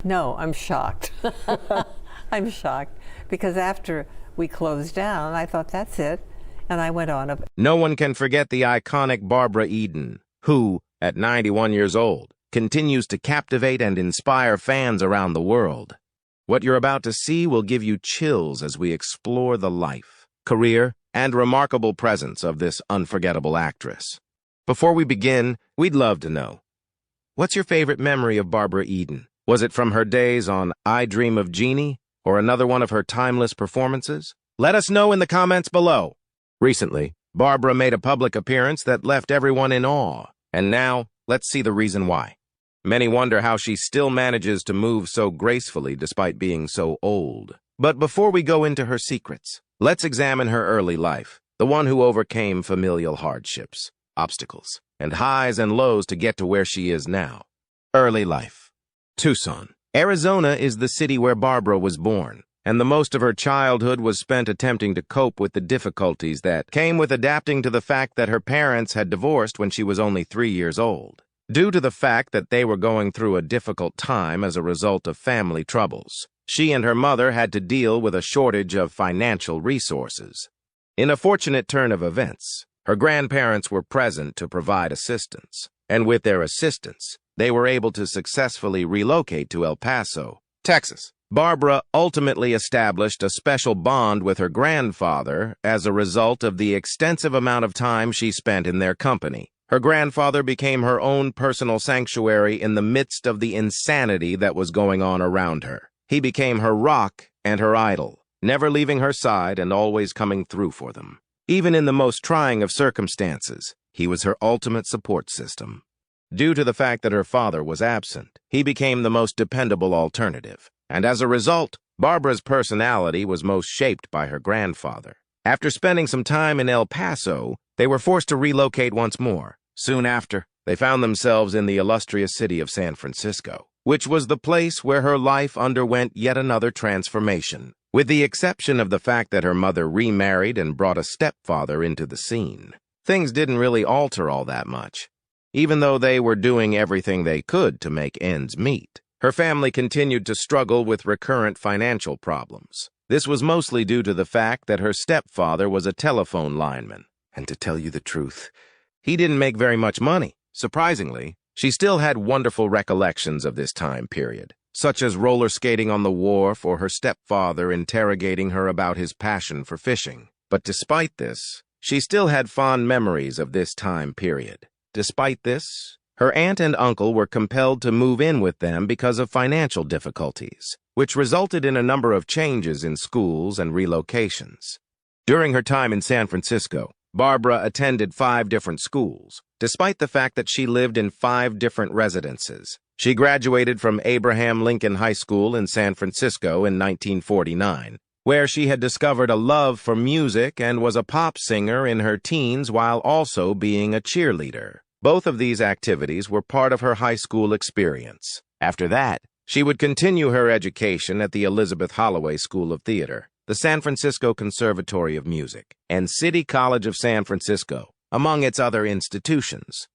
No, I'm shocked. I'm shocked because after we closed down, I thought that's it, and I went on. No one can forget the iconic Barbara Eden, who, at 91 years old, continues to captivate and inspire fans around the world. What you're about to see will give you chills as we explore the life, career, and remarkable presence of this unforgettable actress. Before we begin, we'd love to know, what's your favorite memory of Barbara Eden? Was it from her days on I Dream of Jeannie, or another one of her timeless performances? Let us know in the comments below. Recently, Barbara made a public appearance that left everyone in awe, and now, let's see the reason why. Many wonder how she still manages to move so gracefully despite being so old. But before we go into her secrets, let's examine her early life, the one who overcame familial hardships, obstacles, and highs and lows to get to where she is now. Early life. Tucson, Arizona is the city where Barbara was born, and the most of her childhood was spent attempting to cope with the difficulties that came with adapting to the fact that her parents had divorced when she was only 3 years old. Due to the fact that they were going through a difficult time as a result of family troubles, she and her mother had to deal with a shortage of financial resources. In a fortunate turn of events, her grandparents were present to provide assistance, and with their assistance, they were able to successfully relocate to El Paso, Texas. Barbara ultimately established a special bond with her grandfather as a result of the extensive amount of time she spent in their company. Her grandfather became her own personal sanctuary in the midst of the insanity that was going on around her. He became her rock and her idol, never leaving her side and always coming through for them. Even in the most trying of circumstances, he was her ultimate support system. Due to the fact that her father was absent, he became the most dependable alternative, and as a result, Barbara's personality was most shaped by her grandfather. After spending some time in El Paso, they were forced to relocate once more. Soon after, they found themselves in the illustrious city of San Francisco, which was the place where her life underwent yet another transformation, with the exception of the fact that her mother remarried and brought a stepfather into the scene. Things didn't really alter all that much. Even though they were doing everything they could to make ends meet, her family continued to struggle with recurrent financial problems. This was mostly due to the fact that her stepfather was a telephone lineman, and to tell you the truth, he didn't make very much money. Surprisingly, she still had wonderful recollections of this time period, such as roller skating on the wharf or her stepfather interrogating her about his passion for fishing. But despite this, she still had fond memories of this time period. Despite this, her aunt and uncle were compelled to move in with them because of financial difficulties, which resulted in a number of changes in schools and relocations. During her time in San Francisco, Barbara attended 5 different schools, despite the fact that she lived in 5 different residences. She graduated from Abraham Lincoln High School in San Francisco in 1949, where she had discovered a love for music and was a pop singer in her teens while also being a cheerleader. Both of these activities were part of her high school experience. After that, she would continue her education at the Elizabeth Holloway School of Theater, the San Francisco Conservatory of Music, and City College of San Francisco, among its other institutions.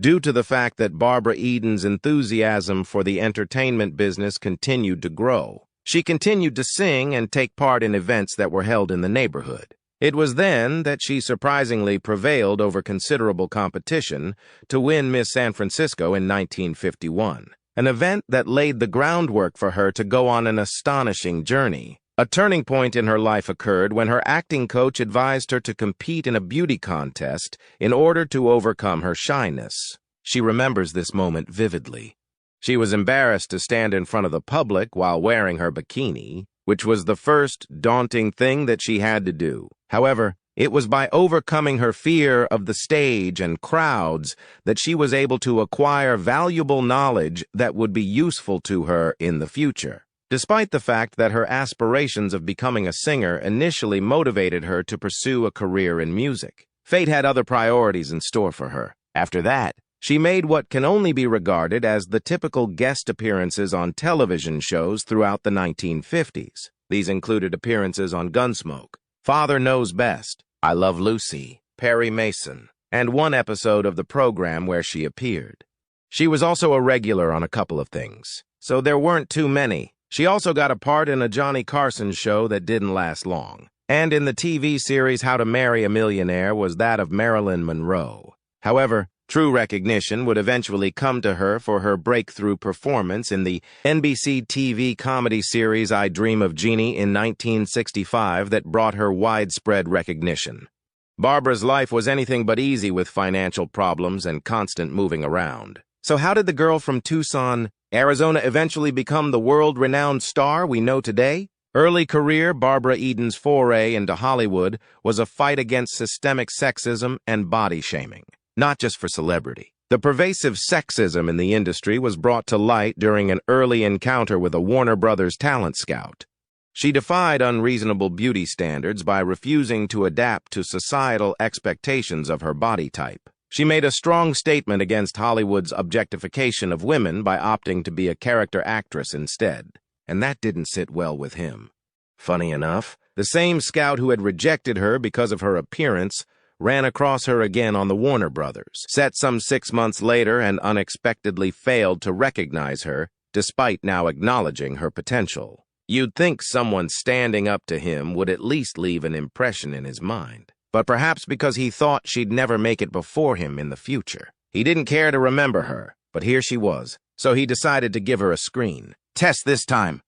Due to the fact that Barbara Eden's enthusiasm for the entertainment business continued to grow, she continued to sing and take part in events that were held in the neighborhood. It was then that she surprisingly prevailed over considerable competition to win Miss San Francisco in 1951, an event that laid the groundwork for her to go on an astonishing journey. A turning point in her life occurred when her acting coach advised her to compete in a beauty contest in order to overcome her shyness. She remembers this moment vividly. She was embarrassed to stand in front of the public while wearing her bikini, which was the first daunting thing that she had to do. However, it was by overcoming her fear of the stage and crowds that she was able to acquire valuable knowledge that would be useful to her in the future. Despite the fact that her aspirations of becoming a singer initially motivated her to pursue a career in music, fate had other priorities in store for her. After that, she made what can only be regarded as the typical guest appearances on television shows throughout the 1950s. These included appearances on Gunsmoke, Father Knows Best, I Love Lucy, Perry Mason, and one episode of the program where she appeared. She was also a regular on a couple of things, so there weren't too many. She also got a part in a Johnny Carson show that didn't last long. And in the TV series How to Marry a Millionaire was that of Marilyn Monroe. However, true recognition would eventually come to her for her breakthrough performance in the NBC TV comedy series I Dream of Jeannie in 1965 that brought her widespread recognition. Barbara's life was anything but easy with financial problems and constant moving around. So how did the girl from Tucson, Arizona eventually become the world-renowned star we know today? Early career, Barbara Eden's foray into Hollywood was a fight against systemic sexism and body shaming, not just for celebrity. The pervasive sexism in the industry was brought to light during an early encounter with a Warner Brothers talent scout. She defied unreasonable beauty standards by refusing to adapt to societal expectations of her body type. She made a strong statement against Hollywood's objectification of women by opting to be a character actress instead. And that didn't sit well with him. Funny enough, the same scout who had rejected her because of her appearance ran across her again on the Warner Brothers set some 6 months later and unexpectedly failed to recognize her, despite now acknowledging her potential. You'd think someone standing up to him would at least leave an impression in his mind. But perhaps because he thought she'd never make it before him in the future. He didn't care to remember her, but here she was, so he decided to give her a screen. Test this time.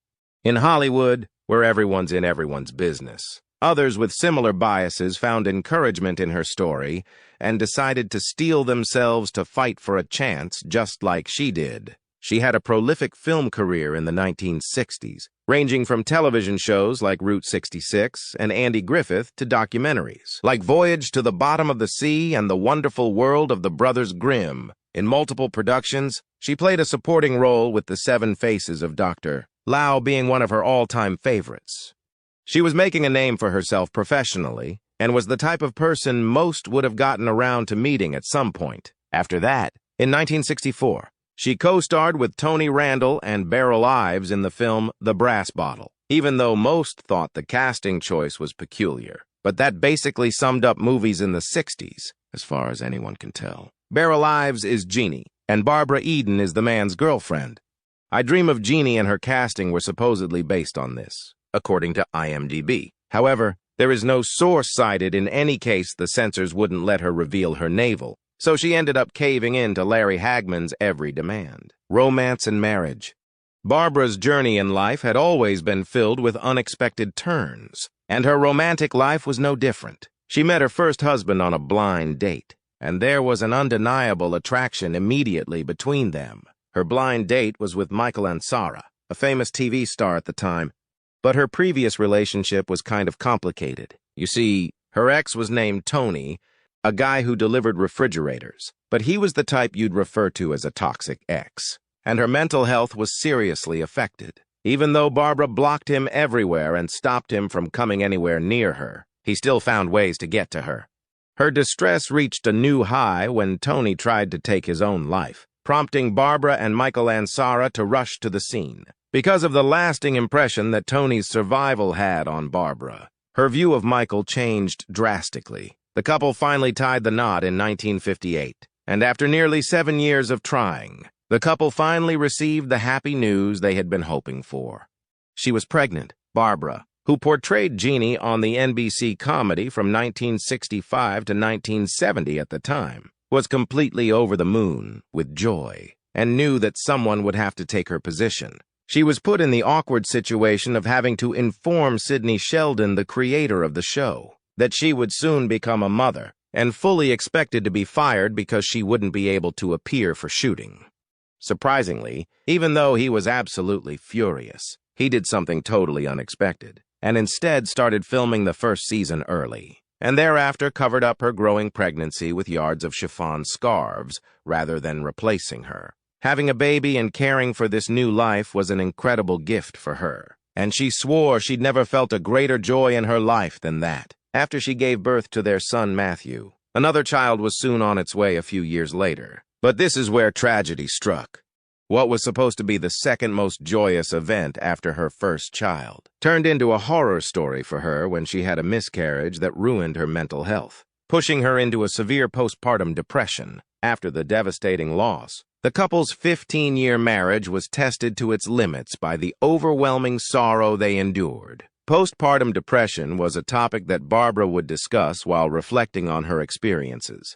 In Hollywood, where everyone's in everyone's business, others with similar biases found encouragement in her story and decided to steel themselves to fight for a chance just like she did. She had a prolific film career in the 1960s, ranging from television shows like Route 66 and Andy Griffith to documentaries like Voyage to the Bottom of the Sea and The Wonderful World of the Brothers Grimm. In multiple productions, she played a supporting role with The Seven Faces of Dr. Lao being one of her all-time favorites. She was making a name for herself professionally and was the type of person most would have gotten around to meeting at some point. After that, in 1964, she co-starred with Tony Randall and Beryl Ives in the film The Brass Bottle, even though most thought the casting choice was peculiar. But that basically summed up movies in the 60s, as far as anyone can tell. Beryl Ives is Jeannie, and Barbara Eden is the man's girlfriend. I Dream of Jeannie and her casting were supposedly based on this, according to IMDb. However, there is no source cited in any case the censors wouldn't let her reveal her navel, so she ended up caving in to Larry Hagman's every demand. Romance and marriage. Barbara's journey in life had always been filled with unexpected turns, and her romantic life was no different. She met her first husband on a blind date, and there was an undeniable attraction immediately between them. Her blind date was with Michael Ansara, a famous TV star at the time, but her previous relationship was kind of complicated. You see, her ex was named Tony, a guy who delivered refrigerators, but he was the type you'd refer to as a toxic ex, and her mental health was seriously affected. Even though Barbara blocked him everywhere and stopped him from coming anywhere near her, he still found ways to get to her. Her distress reached a new high when Tony tried to take his own life, prompting Barbara and Michael Ansara to rush to the scene. Because of the lasting impression that Tony's survival had on Barbara, her view of Michael changed drastically. The couple finally tied the knot in 1958, and after nearly 7 years of trying, the couple finally received the happy news they had been hoping for. She was pregnant. Barbara, who portrayed Jeannie on the NBC comedy from 1965 to 1970 at the time, was completely over the moon with joy and knew that someone would have to take her position. She was put in the awkward situation of having to inform Sidney Sheldon, the creator of the show, that she would soon become a mother, and fully expected to be fired because she wouldn't be able to appear for shooting. Surprisingly, even though he was absolutely furious, he did something totally unexpected, and instead started filming the first season early, and thereafter covered up her growing pregnancy with yards of chiffon scarves rather than replacing her. Having a baby and caring for this new life was an incredible gift for her, and she swore she'd never felt a greater joy in her life than that. After she gave birth to their son Matthew, another child was soon on its way a few years later. But this is where tragedy struck. What was supposed to be the second most joyous event after her first child turned into a horror story for her when she had a miscarriage that ruined her mental health, pushing her into a severe postpartum depression. After the devastating loss, The couple's 15-year marriage was tested to its limits by the overwhelming sorrow they endured. Postpartum depression was a topic that Barbara would discuss while reflecting on her experiences.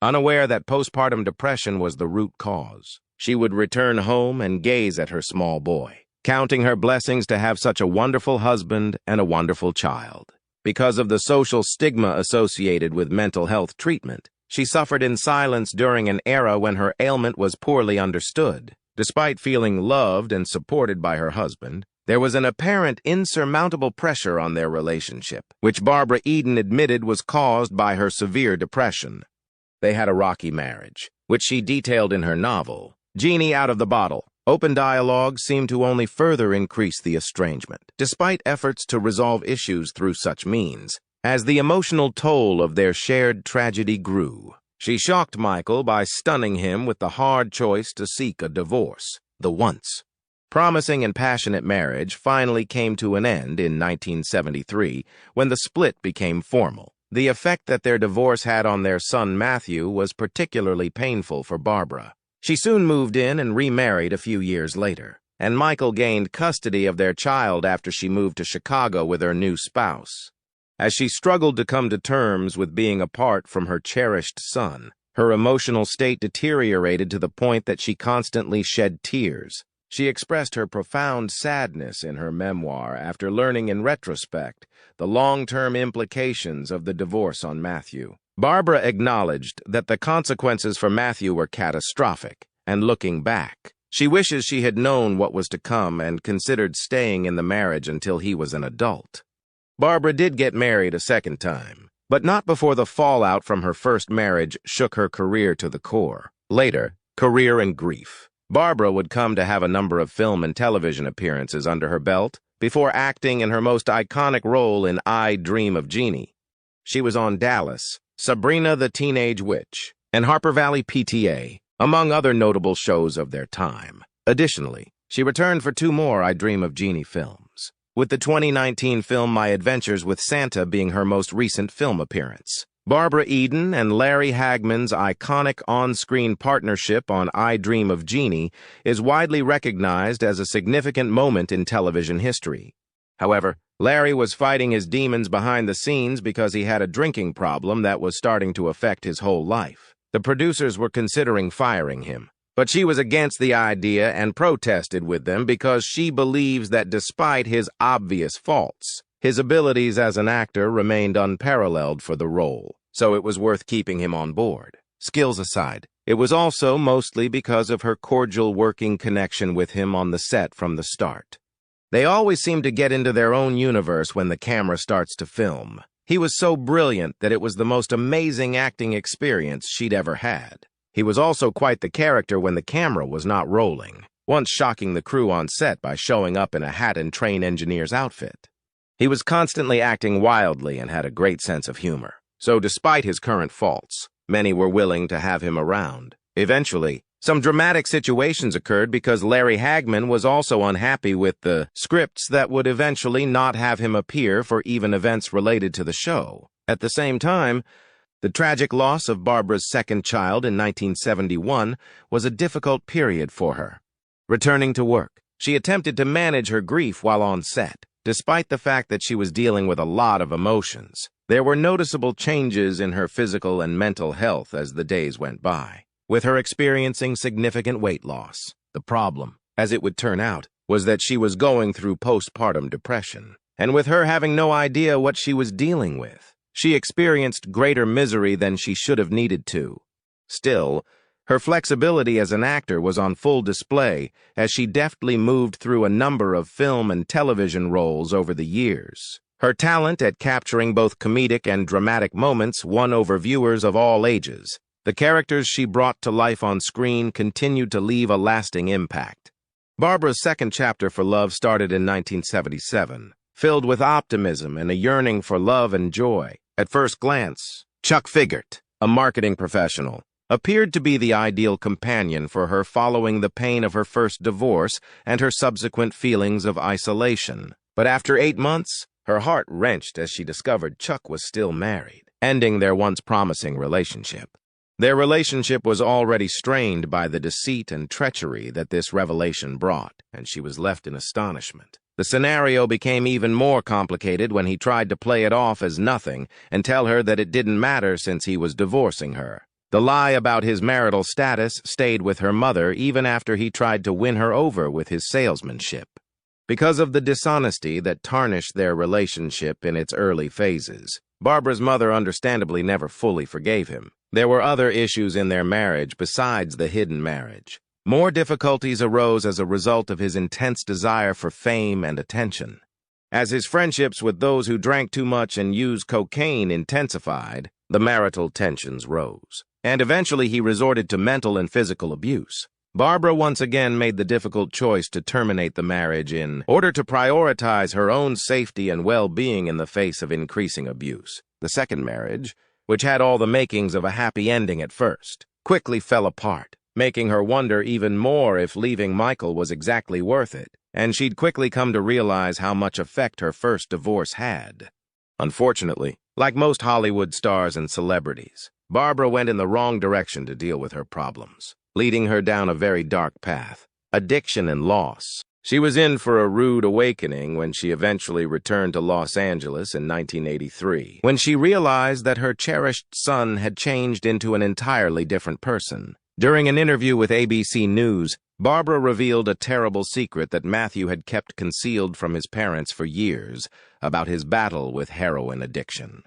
Unaware that postpartum depression was the root cause, she would return home and gaze at her small boy, counting her blessings to have such a wonderful husband and a wonderful child. Because of the social stigma associated with mental health treatment, she suffered in silence during an era when her ailment was poorly understood. Despite feeling loved and supported by her husband, there was an apparent insurmountable pressure on their relationship, which Barbara Eden admitted was caused by her severe depression. They had a rocky marriage, which she detailed in her novel. Genie Out of the Bottle. Open dialogue seemed to only further increase the estrangement, despite efforts to resolve issues through such means. As the emotional toll of their shared tragedy grew, she shocked Michael by stunning him with the hard choice to seek a divorce. The once promising and passionate marriage finally came to an end in 1973 when the split became formal. The effect that their divorce had on their son Matthew was particularly painful for Barbara. She soon moved in and remarried a few years later, and Michael gained custody of their child after she moved to Chicago with her new spouse. As she struggled to come to terms with being apart from her cherished son, her emotional state deteriorated to the point that she constantly shed tears. She expressed her profound sadness in her memoir after learning in retrospect the long-term implications of the divorce on Matthew. Barbara acknowledged that the consequences for Matthew were catastrophic, and looking back, she wishes she had known what was to come and considered staying in the marriage until he was an adult. Barbara did get married a second time, but not before the fallout from her first marriage shook her career to the core. Later, career and grief. Barbara would come to have a number of film and television appearances under her belt before acting in her most iconic role in I Dream of Jeannie. She was on Dallas, Sabrina the Teenage Witch, and Harper Valley PTA, among other notable shows of their time. Additionally, she returned for 2 more I Dream of Jeannie films, with the 2019 film My Adventures with Santa being her most recent film appearance. Barbara Eden and Larry Hagman's iconic on-screen partnership on I Dream of Jeannie is widely recognized as a significant moment in television history. However, Larry was fighting his demons behind the scenes because he had a drinking problem that was starting to affect his whole life. The producers were considering firing him, but she was against the idea and protested with them because she believes that despite his obvious faults, his abilities as an actor remained unparalleled for the role, so it was worth keeping him on board. Skills aside, it was also mostly because of her cordial working connection with him on the set from the start. They always seem to get into their own universe when the camera starts to film. He was so brilliant that it was the most amazing acting experience she'd ever had. He was also quite the character when the camera was not rolling, once shocking the crew on set by showing up in a hat and train engineer's outfit. He was constantly acting wildly and had a great sense of humor. So despite his current faults, many were willing to have him around. Eventually, some dramatic situations occurred because Larry Hagman was also unhappy with the scripts that would eventually not have him appear for even events related to the show. At the same time, the tragic loss of Barbara's second child in 1971 was a difficult period for her. Returning to work, she attempted to manage her grief while on set. Despite the fact that she was dealing with a lot of emotions, there were noticeable changes in her physical and mental health as the days went by, with her experiencing significant weight loss. The problem, as it would turn out, was that she was going through postpartum depression, and with her having no idea what she was dealing with, she experienced greater misery than she should have needed to. Still, her flexibility as an actor was on full display as she deftly moved through a number of film and television roles over the years. Her talent at capturing both comedic and dramatic moments won over viewers of all ages. The characters she brought to life on screen continued to leave a lasting impact. Barbara's second chapter for love started in 1977, filled with optimism and a yearning for love and joy. At first glance, Chuck Figert, a marketing professional, appeared to be the ideal companion for her following the pain of her first divorce and her subsequent feelings of isolation. But after 8 months, her heart wrenched as she discovered Chuck was still married, ending their once promising relationship. Their relationship was already strained by the deceit and treachery that this revelation brought, and she was left in astonishment. The scenario became even more complicated when he tried to play it off as nothing and tell her that it didn't matter since he was divorcing her. The lie about his marital status stayed with her mother even after he tried to win her over with his salesmanship. Because of the dishonesty that tarnished their relationship in its early phases, Barbara's mother understandably never fully forgave him. There were other issues in their marriage besides the hidden marriage. More difficulties arose as a result of his intense desire for fame and attention. As his friendships with those who drank too much and used cocaine intensified, the marital tensions rose. And eventually he resorted to mental and physical abuse. Barbara once again made the difficult choice to terminate the marriage in order to prioritize her own safety and well-being in the face of increasing abuse. The second marriage, which had all the makings of a happy ending at first, quickly fell apart, making her wonder even more if leaving Michael was exactly worth it, and she'd quickly come to realize how much effect her first divorce had. Unfortunately, like most Hollywood stars and celebrities, Barbara went in the wrong direction to deal with her problems, leading her down a very dark path: addiction and loss. She was in for a rude awakening when she eventually returned to Los Angeles in 1983, when she realized that her cherished son had changed into an entirely different person. During an interview with ABC News, Barbara revealed a terrible secret that Matthew had kept concealed from his parents for years about his battle with heroin addiction.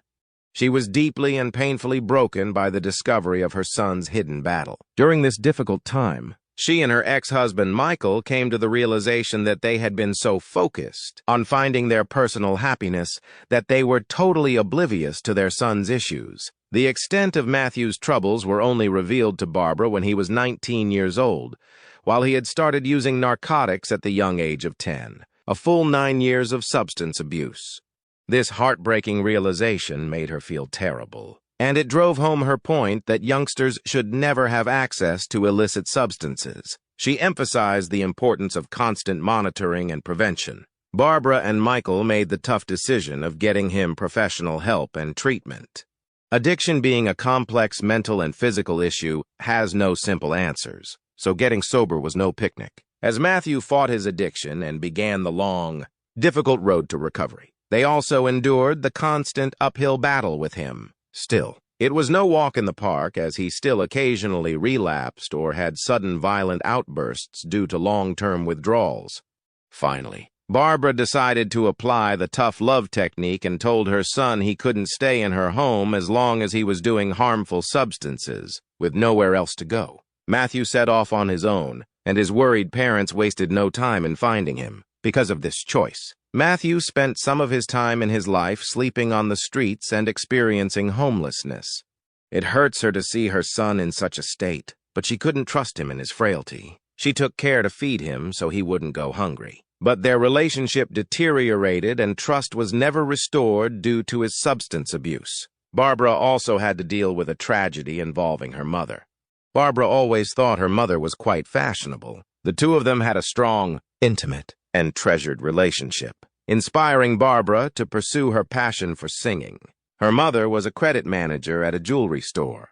She was deeply and painfully broken by the discovery of her son's hidden battle. During this difficult time, she and her ex-husband Michael came to the realization that they had been so focused on finding their personal happiness that they were totally oblivious to their son's issues. The extent of Matthew's troubles were only revealed to Barbara when he was 19 years old, while he had started using narcotics at the young age of 10, a full 9 years of substance abuse. This heartbreaking realization made her feel terrible, and it drove home her point that youngsters should never have access to illicit substances. She emphasized the importance of constant monitoring and prevention. Barbara and Michael made the tough decision of getting him professional help and treatment. Addiction, being a complex mental and physical issue, has no simple answers, so getting sober was no picnic. As Matthew fought his addiction and began the long, difficult road to recovery, they also endured the constant uphill battle with him. Still, it was no walk in the park, as he still occasionally relapsed or had sudden violent outbursts due to long-term withdrawals. Finally, Barbara decided to apply the tough love technique and told her son he couldn't stay in her home as long as he was doing harmful substances, with nowhere else to go. Matthew set off on his own, and his worried parents wasted no time in finding him. Because of this choice, Matthew spent some of his time in his life sleeping on the streets and experiencing homelessness. It hurts her to see her son in such a state, but she couldn't trust him in his frailty. She took care to feed him so he wouldn't go hungry. But their relationship deteriorated and trust was never restored due to his substance abuse. Barbara also had to deal with a tragedy involving her mother. Barbara always thought her mother was quite fashionable. The two of them had a strong, intimate, and treasured relationship, inspiring Barbara to pursue her passion for singing. Her mother was a credit manager at a jewelry store.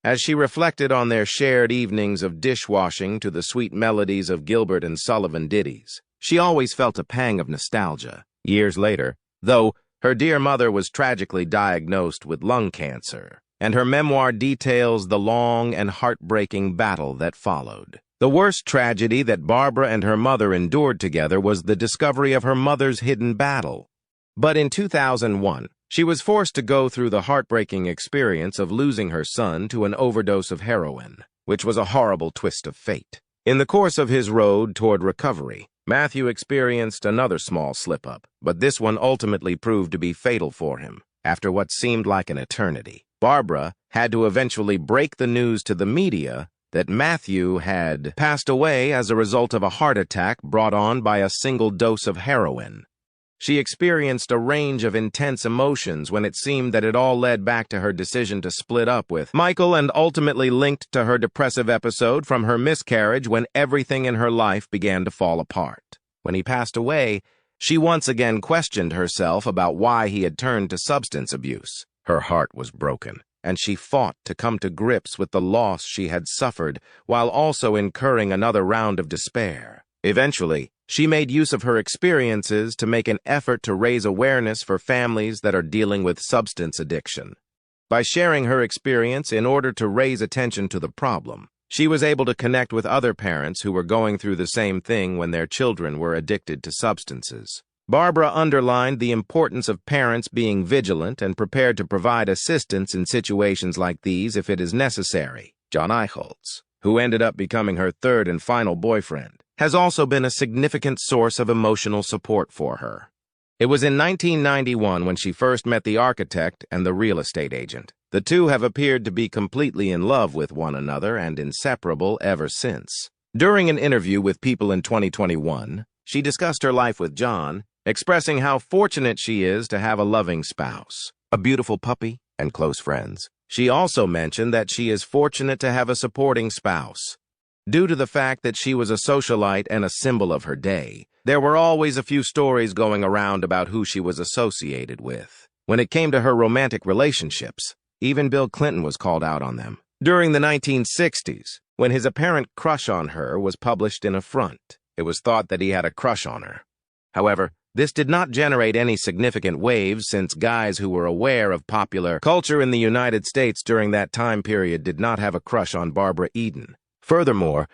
As she reflected on their shared evenings of dishwashing to the sweet melodies of Gilbert and Sullivan ditties, she always felt a pang of nostalgia. Years later, though, her dear mother was tragically diagnosed with lung cancer, and her memoir details the long and heartbreaking battle that followed. The worst tragedy that Barbara and her mother endured together was the discovery of her mother's hidden battle. But in 2001, she was forced to go through the heartbreaking experience of losing her son to an overdose of heroin, which was a horrible twist of fate. In the course of his road toward recovery, Matthew experienced another small slip-up, but this one ultimately proved to be fatal for him. After what seemed like an eternity, Barbara had to eventually break the news to the media that Matthew had passed away as a result of a heart attack brought on by a single dose of heroin. She experienced a range of intense emotions when it seemed that it all led back to her decision to split up with Michael, and ultimately linked to her depressive episode from her miscarriage when everything in her life began to fall apart. When he passed away, she once again questioned herself about why he had turned to substance abuse. Her heart was broken, and she fought to come to grips with the loss she had suffered while also incurring another round of despair. Eventually, she made use of her experiences to make an effort to raise awareness for families that are dealing with substance addiction. By sharing her experience in order to raise attention to the problem, she was able to connect with other parents who were going through the same thing when their children were addicted to substances. Barbara underlined the importance of parents being vigilant and prepared to provide assistance in situations like these if it is necessary. John Eichholz, who ended up becoming her third and final boyfriend, has also been a significant source of emotional support for her. It was in 1991 when she first met the architect and the real estate agent. The two have appeared to be completely in love with one another and inseparable ever since. During an interview with People in 2021, she discussed her life with John, expressing how fortunate she is to have a loving spouse, a beautiful puppy, and close friends. She also mentioned that she is fortunate to have a supporting spouse. Due to the fact that she was a socialite and a symbol of her day, there were always a few stories going around about who she was associated with. When it came to her romantic relationships, even Bill Clinton was called out on them. During the 1960s, when his apparent crush on her was published in a front, it was thought that he had a crush on her. However, this did not generate any significant waves since guys who were aware of popular culture in the United States during that time period did not have a crush on Barbara Eden. Furthermore,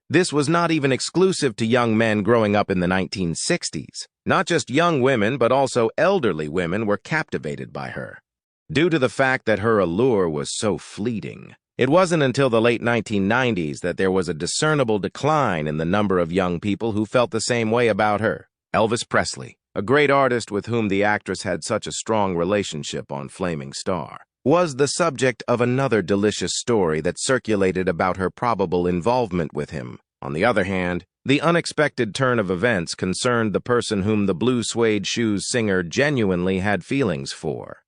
this was not even exclusive to young men growing up in the 1960s. Not just young women, but also elderly women were captivated by her. Due to the fact that her allure was so fleeting, it wasn't until the late 1990s that there was a discernible decline in the number of young people who felt the same way about her. Elvis Presley, a great artist with whom the actress had such a strong relationship on Flaming Star, was the subject of another delicious story that circulated about her probable involvement with him. On the other hand, the unexpected turn of events concerned the person whom the Blue Suede Shoes singer genuinely had feelings for.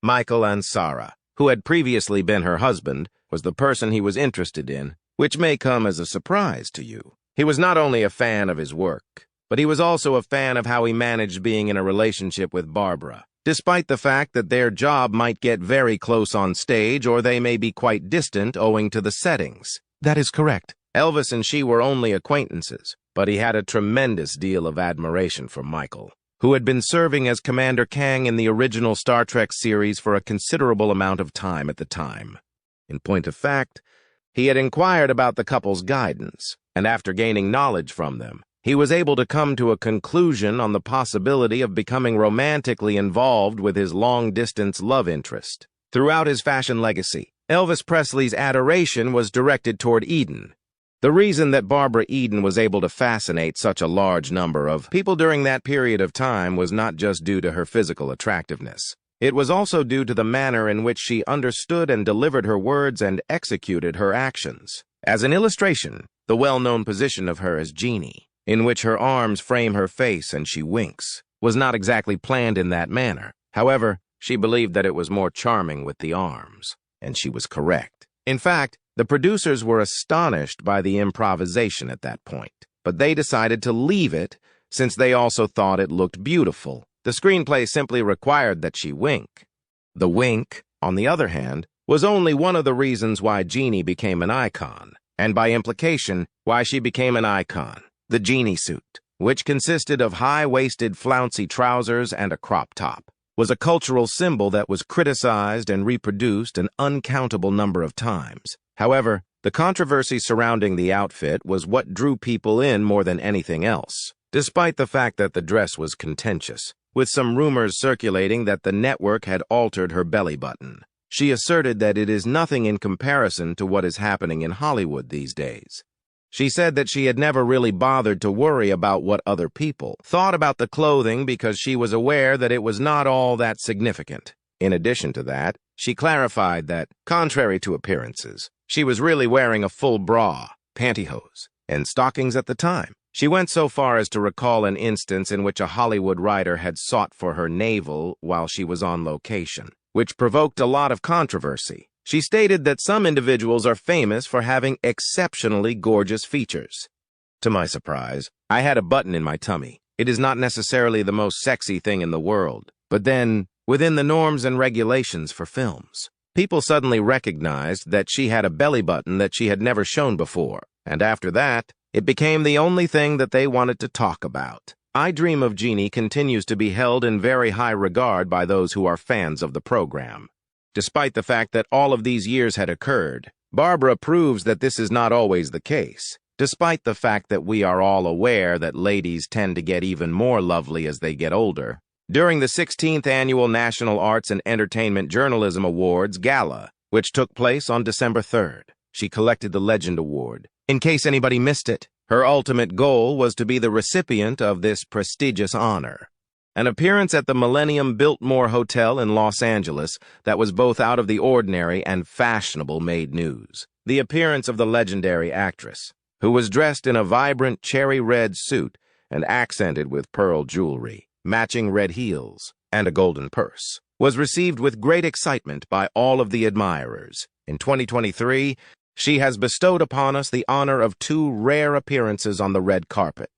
Michael Ansara, who had previously been her husband, was the person he was interested in, which may come as a surprise to you. He was not only a fan of his work, but he was also a fan of how he managed being in a relationship with Barbara, despite the fact that their job might get very close on stage or they may be quite distant owing to the settings. That is correct. Elvis and she were only acquaintances, but he had a tremendous deal of admiration for Michael, who had been serving as Commander Kang in the original Star Trek series for a considerable amount of time at the time. In point of fact, he had inquired about the couple's guidance, and after gaining knowledge from them, he was able to come to a conclusion on the possibility of becoming romantically involved with his long-distance love interest. Throughout his fashion legacy, Elvis Presley's adoration was directed toward Eden. The reason that Barbara Eden was able to fascinate such a large number of people during that period of time was not just due to her physical attractiveness. It was also due to the manner in which she understood and delivered her words and executed her actions. As an illustration, the well-known position of her as Jeannie, in which her arms frame her face and she winks, was not exactly planned in that manner. However, she believed that it was more charming with the arms, and she was correct. In fact, the producers were astonished by the improvisation at that point, but they decided to leave it since they also thought it looked beautiful. The screenplay simply required that she wink. The wink, on the other hand, was only one of the reasons why Jeannie became an icon, and by implication, why she became an icon. The Jeannie suit, which consisted of high-waisted flouncy trousers and a crop top, was a cultural symbol that was criticized and reproduced an uncountable number of times. However, the controversy surrounding the outfit was what drew people in more than anything else, despite the fact that the dress was contentious, with some rumors circulating that the network had altered her belly button. She asserted that it is nothing in comparison to what is happening in Hollywood these days. She said that she had never really bothered to worry about what other people thought about the clothing because she was aware that it was not all that significant. In addition to that, she clarified that, contrary to appearances, she was really wearing a full bra, pantyhose, and stockings at the time. She went so far as to recall an instance in which a Hollywood writer had sought for her navel while she was on location, which provoked a lot of controversy. She stated that some individuals are famous for having exceptionally gorgeous features. To my surprise, I had a button in my tummy. It is not necessarily the most sexy thing in the world, but then, within the norms and regulations for films. people suddenly recognized that she had a belly button that she had never shown before, and after that, it became the only thing that they wanted to talk about. I Dream of Jeannie continues to be held in very high regard by those who are fans of the program. Despite the fact that all of these years had occurred, Barbara proves that this is not always the case, despite the fact that we are all aware that ladies tend to get even more lovely as they get older. During the 16th Annual National Arts and Entertainment Journalism Awards Gala, which took place on December 3rd, she collected the Legend Award. In case anybody missed it, her ultimate goal was to be the recipient of this prestigious honor. An appearance at the Millennium Biltmore Hotel in Los Angeles that was both out of the ordinary and fashionable made news. The appearance of the legendary actress, who was dressed in a vibrant cherry red suit and accented with pearl jewelry, matching red heels, and a golden purse, was received with great excitement by all of the admirers. In 2023, she has bestowed upon us the honor of 2 rare appearances on the red carpet.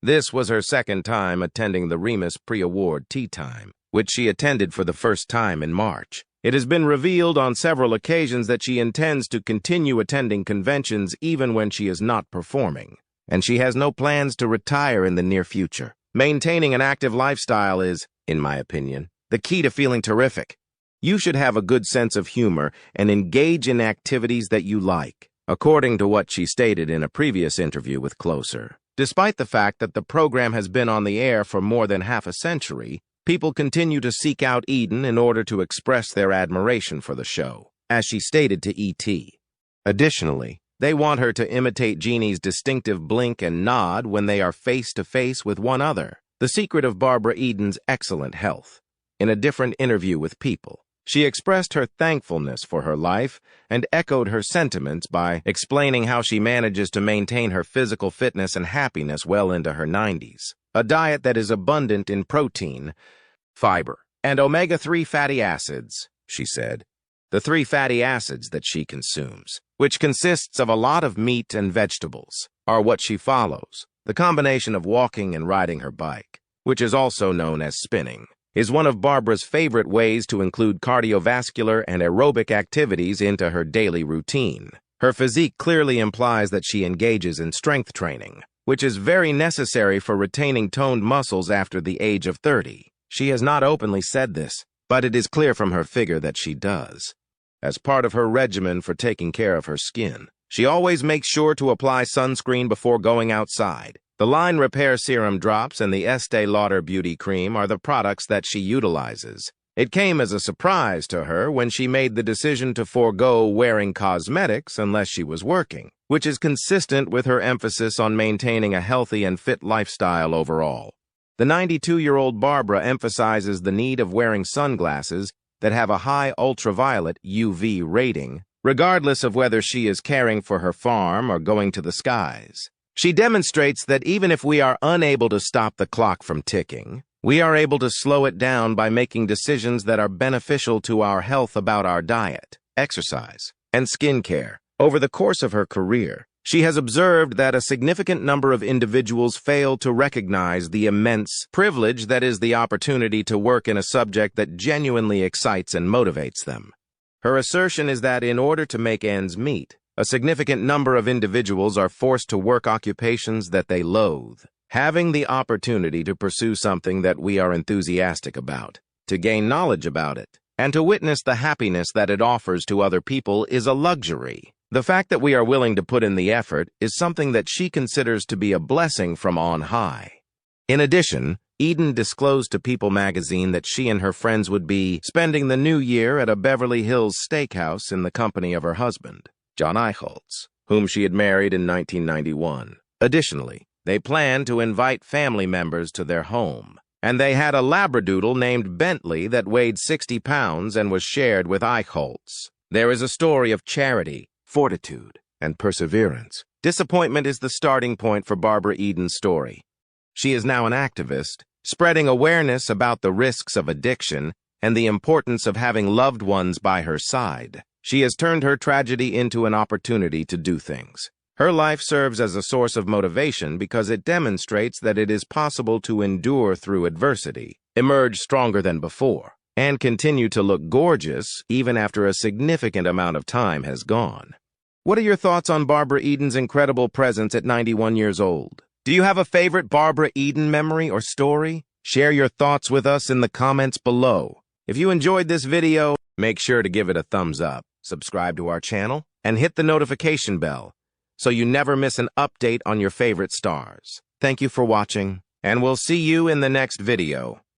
This was her second time attending the Remus Pre-Award Tea Time, which she attended for the first time in March. It has been revealed on several occasions that she intends to continue attending conventions even when she is not performing, and she has no plans to retire in the near future. Maintaining an active lifestyle is, in my opinion, the key to feeling terrific. You should have a good sense of humor and engage in activities that you like, according to what she stated in a previous interview with Closer. Despite the fact that the program has been on the air for more than half a century, people continue to seek out Eden in order to express their admiration for the show, as she stated to E.T. Additionally, they want her to imitate Jeannie's distinctive blink and nod when they are face-to-face with one another. The secret of Barbara Eden's excellent health. In a different interview with People, she expressed her thankfulness for her life and echoed her sentiments by explaining how she manages to maintain her physical fitness and happiness well into her 90s. A diet that is abundant in protein, fiber, and omega-3 fatty acids, she said. The 3 fatty acids that she consumes, which consists of a lot of meat and vegetables, are what she follows. The combination of walking and riding her bike, which is also known as spinning, is one of Barbara's favorite ways to include cardiovascular and aerobic activities into her daily routine. Her physique clearly implies that she engages in strength training, which is very necessary for retaining toned muscles after the age of 30. She has not openly said this, but it is clear from her figure that she does. As part of her regimen for taking care of her skin, she always makes sure to apply sunscreen before going outside. The Line Repair Serum Drops and the Estee Lauder Beauty Cream are the products that she utilizes. It came as a surprise to her when she made the decision to forego wearing cosmetics unless she was working, which is consistent with her emphasis on maintaining a healthy and fit lifestyle overall. The 92-year-old Barbara emphasizes the need of wearing sunglasses that have a high ultraviolet UV rating, regardless of whether she is caring for her farm or going to the skies. She demonstrates that even if we are unable to stop the clock from ticking, we are able to slow it down by making decisions that are beneficial to our health about our diet, exercise, and skincare. Over the course of her career, she has observed that a significant number of individuals fail to recognize the immense privilege that is the opportunity to work in a subject that genuinely excites and motivates them. Her assertion is that in order to make ends meet, a significant number of individuals are forced to work occupations that they loathe. Having the opportunity to pursue something that we are enthusiastic about, to gain knowledge about it, and to witness the happiness that it offers to other people is a luxury. The fact that we are willing to put in the effort is something that she considers to be a blessing from on high. In addition, Eden disclosed to People magazine that she and her friends would be spending the new year at a Beverly Hills steakhouse in the company of her husband, John Eichholz, whom she had married in 1991. Additionally, they planned to invite family members to their home, and they had a Labradoodle named Bentley that weighed 60 pounds and was shared with Eichholz. There is a story of charity, fortitude, and perseverance. Disappointment is the starting point for Barbara Eden's story. She is now an activist, spreading awareness about the risks of addiction and the importance of having loved ones by her side. She has turned her tragedy into an opportunity to do things. Her life serves as a source of motivation because it demonstrates that it is possible to endure through adversity, emerge stronger than before, and continue to look gorgeous even after a significant amount of time has gone. What are your thoughts on Barbara Eden's incredible presence at 91 years old? Do you have a favorite Barbara Eden memory or story? Share your thoughts with us in the comments below. If you enjoyed this video, make sure to give it a thumbs up, subscribe to our channel, and hit the notification bell so you never miss an update on your favorite stars. Thank you for watching, and we'll see you in the next video.